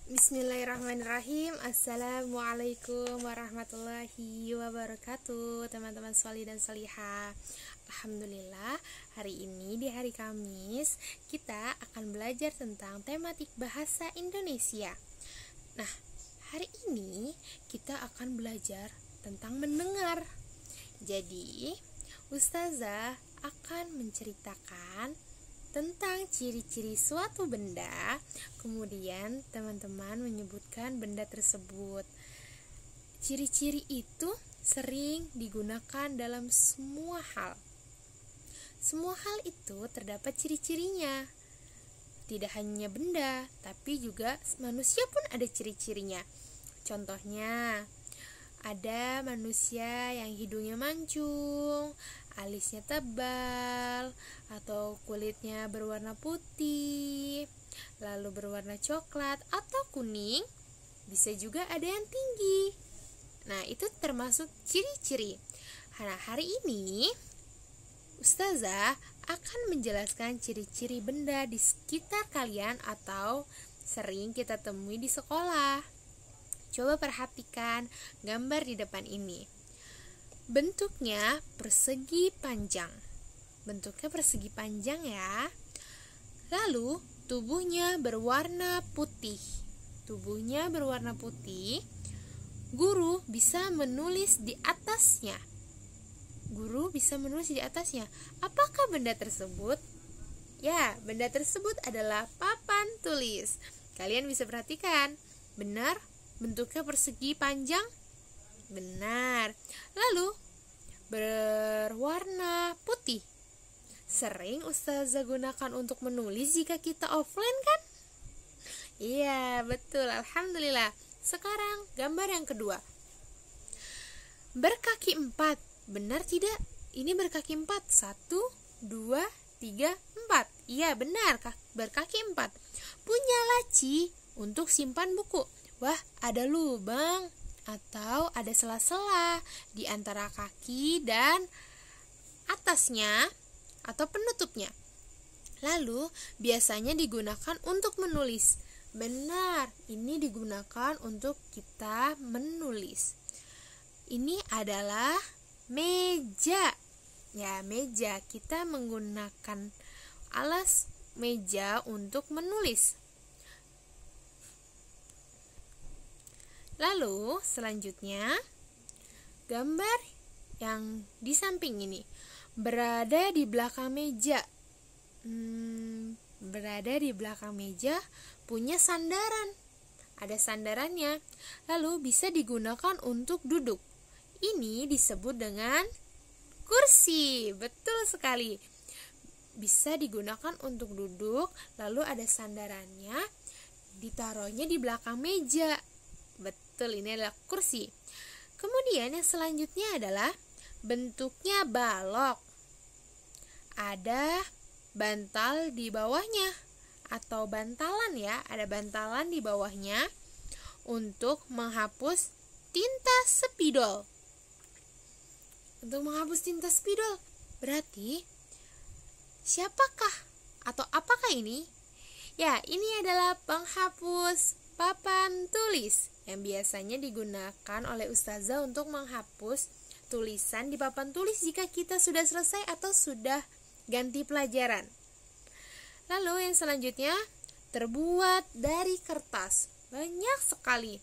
Bismillahirrahmanirrahim. Assalamualaikum warahmatullahi wabarakatuh, teman-teman sholih dan sholihah. Alhamdulillah, hari ini di hari Kamis kita akan belajar tentang tematik bahasa Indonesia. Nah, hari ini kita akan belajar tentang mendengar. Jadi, Ustazah akan menceritakan tentang ciri-ciri suatu benda, kemudian teman-teman menyebutkan benda tersebut. Ciri-ciri itu sering digunakan dalam semua hal. Semua hal itu terdapat ciri-cirinya. Tidak hanya benda, tapi juga manusia pun ada ciri-cirinya. Contohnya, ada manusia yang hidungnya mancung, alisnya tebal, atau kulitnya berwarna putih, lalu berwarna coklat atau kuning. Bisa juga ada yang tinggi. Nah, itu termasuk ciri-ciri. Nah, hari ini Ustazah akan menjelaskan ciri-ciri benda di sekitar kalian atau sering kita temui di sekolah. Coba perhatikan gambar di depan ini. Bentuknya persegi panjang. Bentuknya persegi panjang ya. Lalu tubuhnya berwarna putih. Tubuhnya berwarna putih. Guru bisa menulis di atasnya. Guru bisa menulis di atasnya. Apakah benda tersebut? Ya, benda tersebut adalah papan tulis. Kalian bisa perhatikan. Benar? Bentuknya persegi panjang? Benar. Lalu berwarna putih. Sering Ustazah gunakan untuk menulis jika kita offline kan? Iya, betul. Alhamdulillah. Sekarang gambar yang kedua. Berkaki 4. Benar tidak? Ini berkaki 4. 1, 2, 3, 4. Iya, benar. Berkaki 4. Punya laci untuk simpan buku. Wah, ada lubang atau ada sela-sela di antara kaki dan atasnya atau penutupnya. Lalu, biasanya digunakan untuk menulis. Benar, ini digunakan untuk kita menulis. Ini adalah meja. Ya, meja. Kita menggunakan alas meja untuk menulis. Lalu selanjutnya gambar yang di samping ini berada di belakang meja. Berada di belakang meja, punya sandaran. Ada sandarannya. Lalu bisa digunakan untuk duduk. Ini disebut dengan kursi. Betul sekali. Bisa digunakan untuk duduk, lalu ada sandarannya, ditaruhnya di belakang meja. Betul, ini adalah kursi. Kemudian yang selanjutnya adalah bentuknya balok. Ada bantal di bawahnya atau bantalan ya, ada bantalan di bawahnya untuk menghapus tinta spidol. Untuk menghapus tinta spidol. Berarti siapakah atau apakah ini? Ya, ini adalah penghapus papan tulis yang biasanya digunakan oleh Ustazah untuk menghapus tulisan di papan tulis jika kita sudah selesai atau sudah ganti pelajaran. Lalu yang selanjutnya terbuat dari kertas. Banyak sekali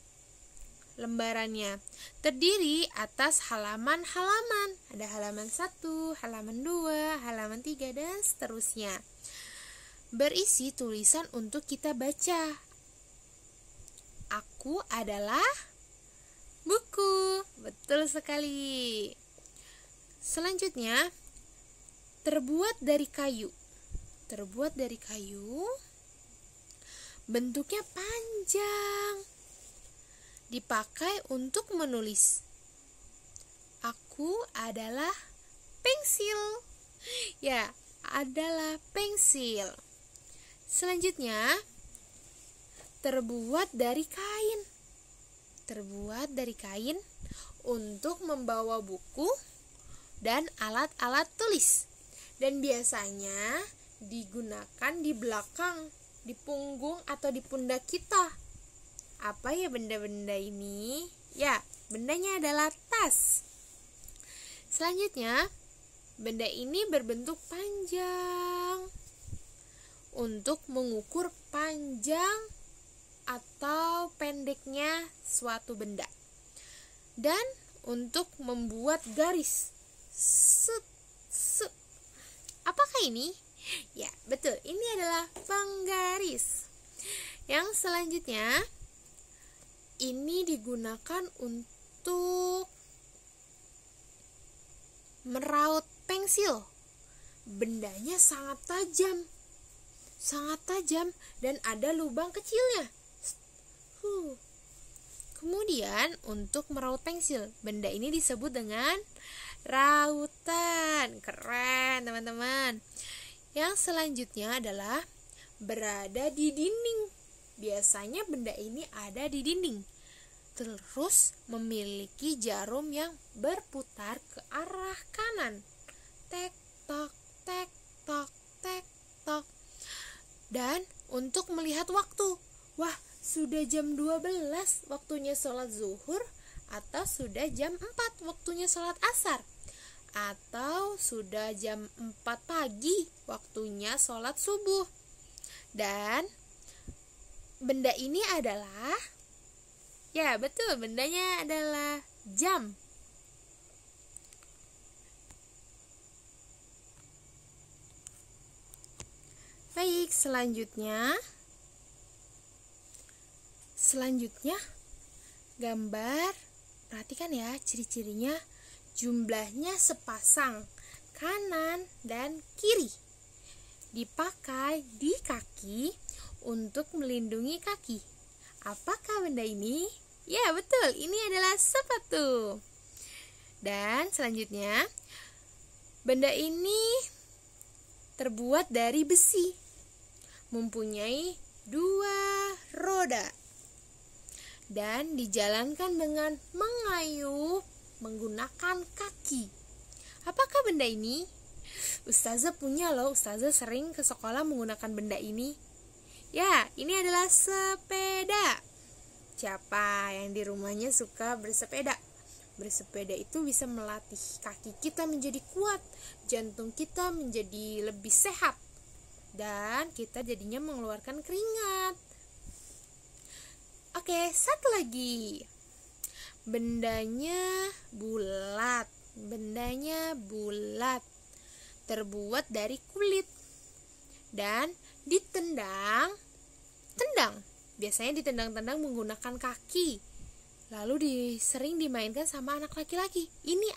lembarannya. Terdiri atas halaman-halaman. Ada halaman 1, halaman 2, halaman 3 dan seterusnya. Berisi tulisan untuk kita baca. Aku adalah buku. Betul sekali. Selanjutnya, terbuat dari kayu. Terbuat dari kayu. Bentuknya panjang. Dipakai untuk menulis. Aku adalah pensil. Ya, adalah pensil. Selanjutnya, terbuat dari kain. Terbuat dari kain untuk membawa buku dan alat-alat tulis. Dan biasanya digunakan di belakang, di punggung atau di pundak kita. Apa ya benda-benda ini? Ya, bendanya adalah tas. Selanjutnya, benda ini berbentuk panjang untuk mengukur panjang atau pendeknya suatu benda, dan untuk membuat garis. Set, set. Apakah ini? Ya, betul. Ini adalah penggaris. Yang selanjutnya, ini digunakan untuk meraut pensil. Bendanya sangat tajam dan ada lubang kecilnya. Kemudian untuk meraut pensil, benda ini disebut dengan rautan. Keren, teman-teman. Yang selanjutnya adalah berada di dinding. Biasanya benda ini ada di dinding, terus memiliki jarum yang berputar ke arah kanan. Tek tok, tek tok, tek tok. Dan untuk melihat waktu, wah, sudah jam 12 waktunya sholat zuhur, atau sudah jam 4 waktunya sholat asar, atau sudah jam 4 pagi waktunya sholat subuh. Dan benda ini adalah, ya betul, bendanya adalah jam. Baik, selanjutnya gambar. Perhatikan ya ciri-cirinya. Jumlahnya sepasang, kanan dan kiri. Dipakai di kaki untuk melindungi kaki. Apakah benda ini? Ya, betul. Ini adalah sepatu. Dan selanjutnya, benda ini terbuat dari besi, mempunyai 2 roda, dan dijalankan dengan mengayuh menggunakan kaki. Apakah benda ini? Ustazah punya loh. Ustazah sering ke sekolah menggunakan benda ini. Ya, ini adalah sepeda. Siapa yang di rumahnya suka bersepeda? Bersepeda itu bisa melatih kaki kita menjadi kuat, jantung kita menjadi lebih sehat, dan kita jadinya mengeluarkan keringat. Oke, satu lagi. Bendanya bulat. Terbuat dari kulit dan ditendang. Biasanya ditendang-tendang menggunakan kaki. Lalu sering dimainkan sama anak laki-laki. Ini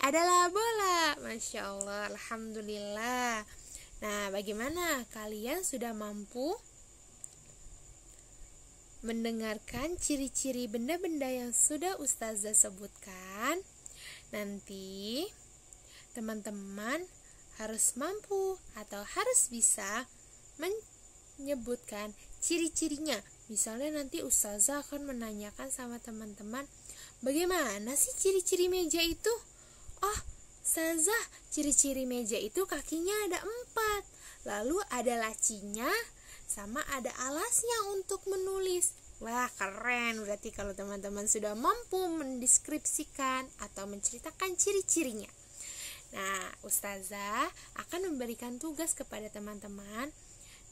adalah bola. Masya Allah, alhamdulillah. Nah, bagaimana? Kalian sudah mampu mendengarkan ciri-ciri benda-benda yang sudah Ustazah sebutkan? Nanti teman-teman harus mampu atau harus bisa menyebutkan ciri-cirinya. Misalnya nanti Ustazah akan menanyakan sama teman-teman, bagaimana sih ciri-ciri meja itu? Oh, Ustazah, ciri-ciri meja itu kakinya ada 4, lalu ada lacinya, sama ada alasnya untuk menulis. Wah, keren. Berarti kalau teman-teman sudah mampu mendeskripsikan atau menceritakan ciri-cirinya. Nah, Ustazah akan memberikan tugas kepada teman-teman.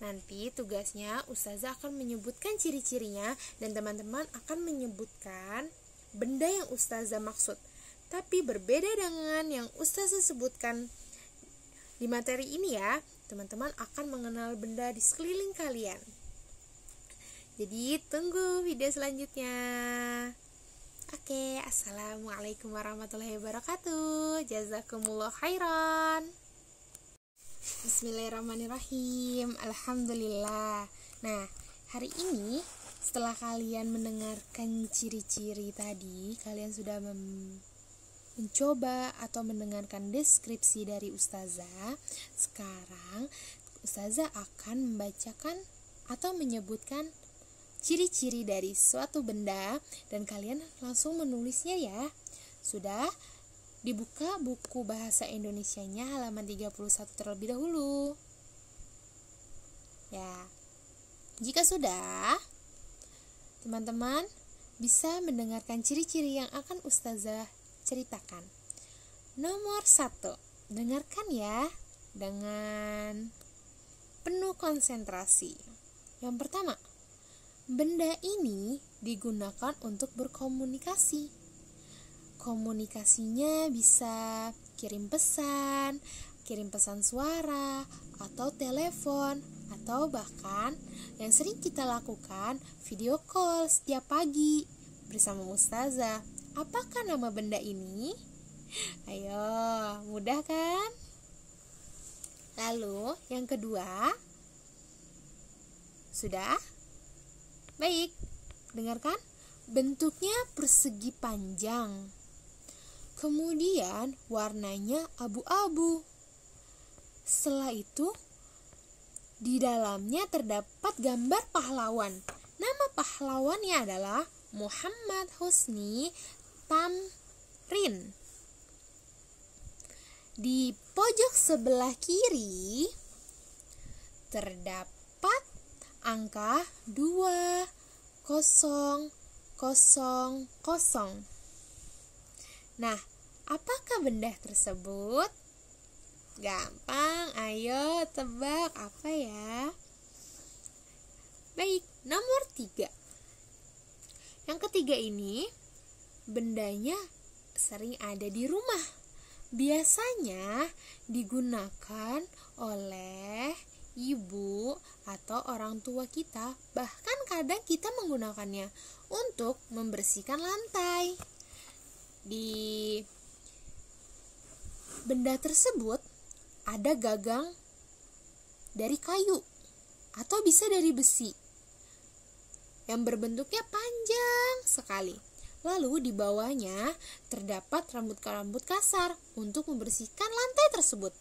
Nanti tugasnya Ustazah akan menyebutkan ciri-cirinya, dan teman-teman akan menyebutkan benda yang Ustazah maksud. Tapi berbeda dengan yang Ustazah sebutkan di materi ini ya. Teman-teman akan mengenal benda di sekeliling kalian. Jadi tunggu video selanjutnya. Oke, assalamualaikum warahmatullahi wabarakatuh. Jazakumullah khairan. Bismillahirrahmanirrahim. Alhamdulillah. Nah, hari ini setelah kalian mendengarkan ciri-ciri tadi, kalian sudah mencoba atau mendengarkan deskripsi dari Ustazah. Sekarang Ustazah akan membacakan atau menyebutkan ciri-ciri dari suatu benda, dan kalian langsung menulisnya ya. Sudah dibuka buku bahasa Indonesianya halaman 31 terlebih dahulu. Ya. Jika sudah, teman-teman bisa mendengarkan ciri-ciri yang akan Ustazah ceritakan. Nomor 1, dengarkan ya dengan penuh konsentrasi. Yang pertama, benda ini digunakan untuk berkomunikasi. Komunikasinya bisa kirim pesan suara, atau telepon, atau bahkan yang sering kita lakukan video call setiap pagi bersama Ustazah. Apakah nama benda ini? Ayo, mudah kan? Lalu yang kedua, sudah? Baik, dengarkan. Bentuknya persegi panjang. Kemudian warnanya abu-abu. Setelah itu, di dalamnya terdapat gambar pahlawan. Nama pahlawannya adalah Muhammad Husni Tamrin. Di pojok sebelah kiri terdapat angka 2000. Nah, apakah benda tersebut? Gampang, ayo tebak apa ya? Baik, nomor 3. Yang ketiga ini, bendanya sering ada di rumah. Biasanya digunakan oleh ibu atau orang tua kita. Bahkan kadang kita menggunakannya untuk membersihkan lantai. Di benda tersebut ada gagang dari kayu atau bisa dari besi yang berbentuknya panjang sekali. Lalu di bawahnya terdapat rambut-rambut kasar untuk membersihkan lantai tersebut.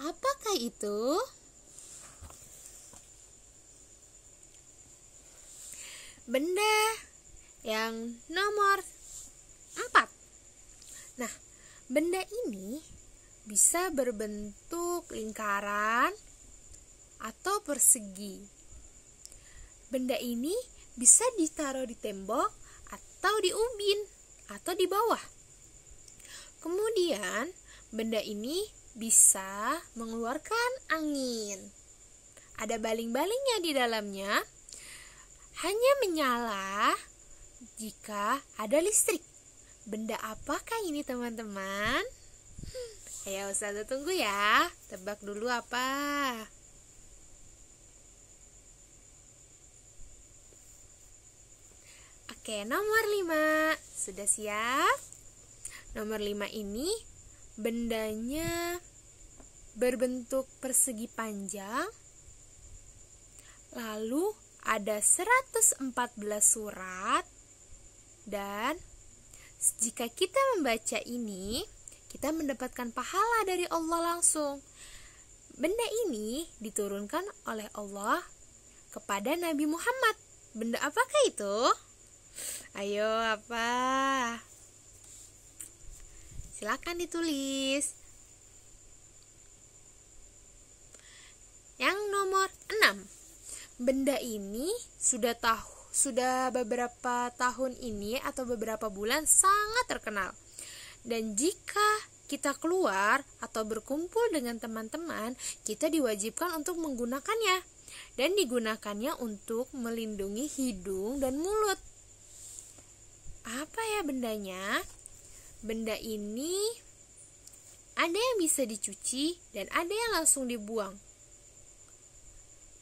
Apakah itu? Benda yang nomor 4. Nah, benda ini bisa berbentuk lingkaran atau persegi. Benda ini bisa ditaruh di tembok atau di ubin atau di bawah. Kemudian, benda ini bisa mengeluarkan angin. Ada baling-balingnya di dalamnya. Hanya menyala jika ada listrik. Benda apakah ini, teman-teman? Ayo Ustazah tunggu ya. Tebak dulu apa? Oke, nomor 5. Sudah siap? Nomor 5 ini bendanya berbentuk persegi panjang. Lalu ada 114 surat. Dan jika kita membaca ini, kita mendapatkan pahala dari Allah langsung. Benda ini diturunkan oleh Allah kepada Nabi Muhammad. Benda apakah itu? Ayo, apa? Silakan ditulis. Yang nomor 6. Benda ini sudah beberapa tahun ini atau beberapa bulan sangat terkenal. Dan jika kita keluar atau berkumpul dengan teman-teman, kita diwajibkan untuk menggunakannya. Dan digunakannya untuk melindungi hidung dan mulut. Apa ya bendanya? Benda ini ada yang bisa dicuci dan ada yang langsung dibuang.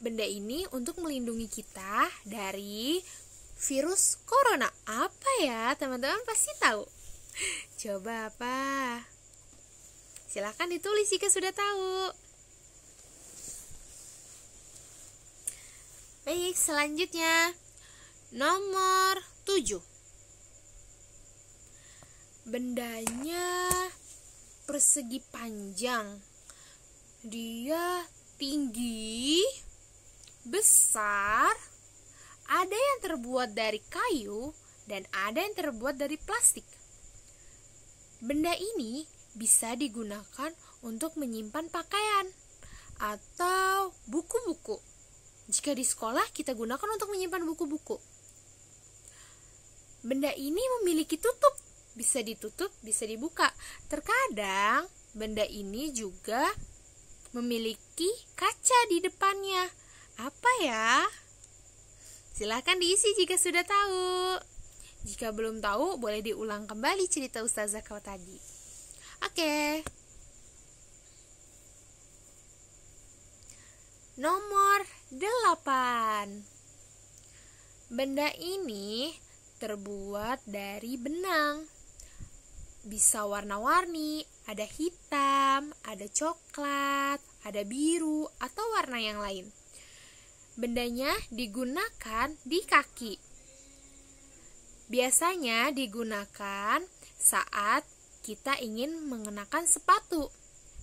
Benda ini untuk melindungi kita dari virus corona. Apa ya? Teman-teman pasti tahu. Coba apa? Silakan ditulis jika sudah tahu. Baik, selanjutnya nomor 7. Bendanya persegi panjang. Dia tinggi, besar, ada yang terbuat dari kayu dan ada yang terbuat dari plastik. Benda ini bisa digunakan untuk menyimpan pakaian atau buku-buku. jika di sekolah kita gunakan untuk menyimpan buku-buku. Benda ini memiliki tutup, bisa ditutup, bisa dibuka. Terkadang benda ini juga memiliki kaca di depannya. Apa ya? Silahkan diisi jika sudah tahu. Jika belum tahu, boleh diulang kembali cerita Ustazah kau tadi. Oke. Nomor 8. Benda ini terbuat dari benang. Bisa warna-warni, ada hitam, ada coklat, ada biru, atau warna yang lain. Bendanya digunakan di kaki. Biasanya digunakan saat kita ingin mengenakan sepatu.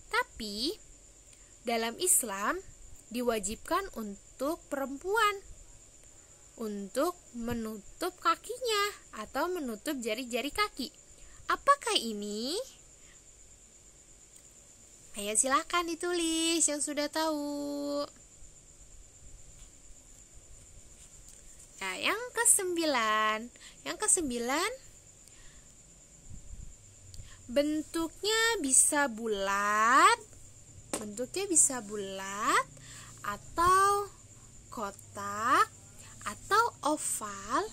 Tapi dalam Islam diwajibkan untuk perempuan untuk menutup kakinya atau menutup jari-jari kaki. Apakah ini? Ayo silahkan ditulis yang sudah tahu. Nah, yang ke-9. Yang ke-9, bentuknya bisa bulat. Atau kotak atau oval,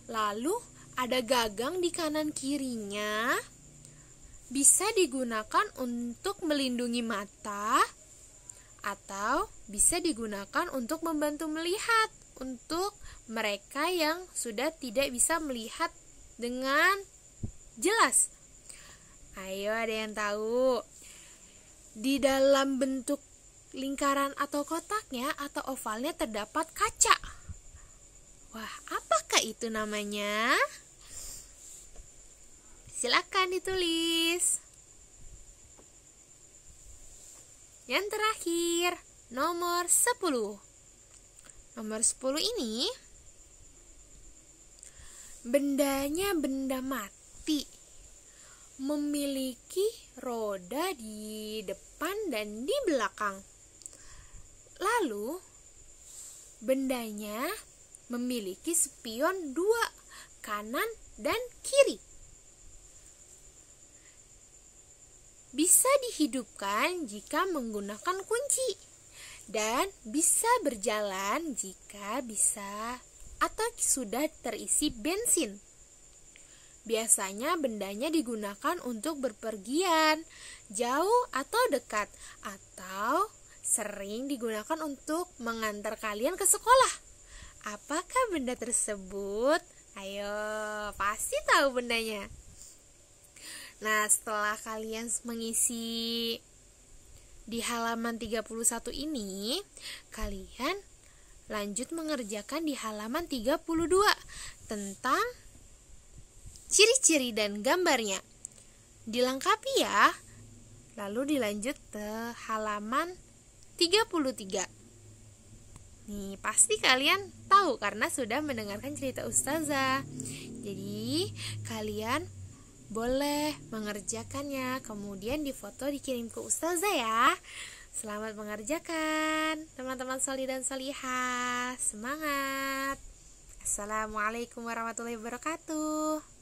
lalu ada gagang di kanan kirinya. Bisa digunakan untuk melindungi mata atau bisa digunakan untuk membantu melihat untuk mereka yang sudah tidak bisa melihat dengan jelas. Ayo, ada yang tahu? Di dalam bentuk lingkaran atau kotaknya atau ovalnya terdapat kaca. Wah, apakah itu namanya? Silakan ditulis. Yang terakhir, nomor 10. Nomor 10 ini bendanya benda mati. Memiliki roda di depan dan di belakang. Lalu bendanya memiliki spion 2, kanan dan kiri. Bisa dihidupkan jika menggunakan kunci dan bisa berjalan jika bisa atau sudah terisi bensin. Biasanya bendanya digunakan untuk berpergian jauh atau dekat, atau sering digunakan untuk mengantar kalian ke sekolah. Apakah benda tersebut? Ayo, pasti tahu bendanya. Nah, setelah kalian mengisi di halaman 31 ini, kalian lanjut mengerjakan di halaman 32 tentang ciri-ciri dan gambarnya. Dilengkapi ya. Lalu dilanjut ke halaman 33. Nih, pasti kalian tahu karena sudah mendengarkan cerita Ustazah. Jadi, kalian boleh mengerjakannya, kemudian difoto dikirim ke Ustazah ya. Selamat mengerjakan, teman-teman solih dan solihah. Semangat. Assalamualaikum warahmatullahi wabarakatuh.